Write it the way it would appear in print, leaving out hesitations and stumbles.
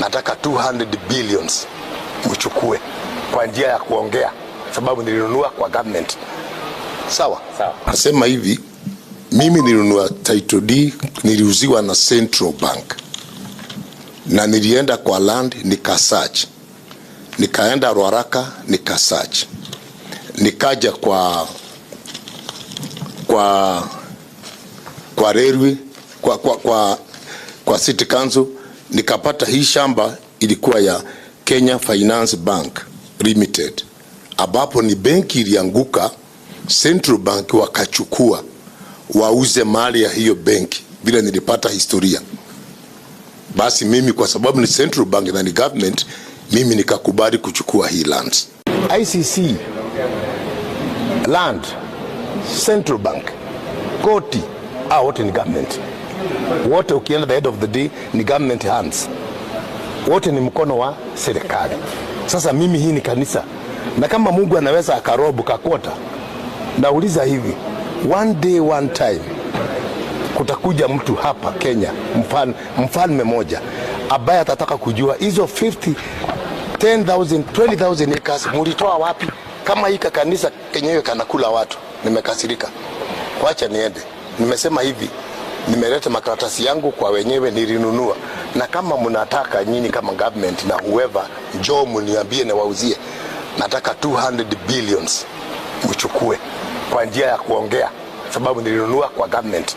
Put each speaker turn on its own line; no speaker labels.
nataka 200 billions mchukue kwa njia ya kuongea, sababu nilinunua kwa government. Sawa?
Nasema hivi, mimi nilinunua title deed, niliuziwa na Central Bank, na nilienda kwa land nikasearch, nikaenda Ruaraka nikasearch, nikaja kwa railway, kwa City Council, nikapata hii shamba ilikuwa ya Kenya Finance Bank Limited, ambapo ni benki ilianguka, Central Bank wakachukua wauze mali ya hiyo benki. Bila nilipata historia, basi mimi kwa sababu ni Central Bank na ni government, mimi nikakubali kuchukua hii lands.
ICC, land, Central Bank, koti, wote ni government. Wote ukienda the end of the day ni government hands. Wote ni mkono wa serikali. Sasa mimi hii ni kanisa, na kama Mungu anaweza akarobu kakota, nauliza hivi, one day one time kutakuja mtu hapa Kenya, mfalme moja ambaye atataka kujua hizo 50, 10,000, 20,000 acres mulitoa wapi? Kama hii kanisa kenyewe kanakula watu. Nimekasirika, wacha niende. Nimesema hivi, nimeleta makaratasi yangu kwa wenyewe nilinunua, na kama mnataka nyinyi kama government na whoever, njoo mniambie na wauzie. Nataka 200 billions mchukue kwa njia ya kuongea, sababu nilinunua kwa government.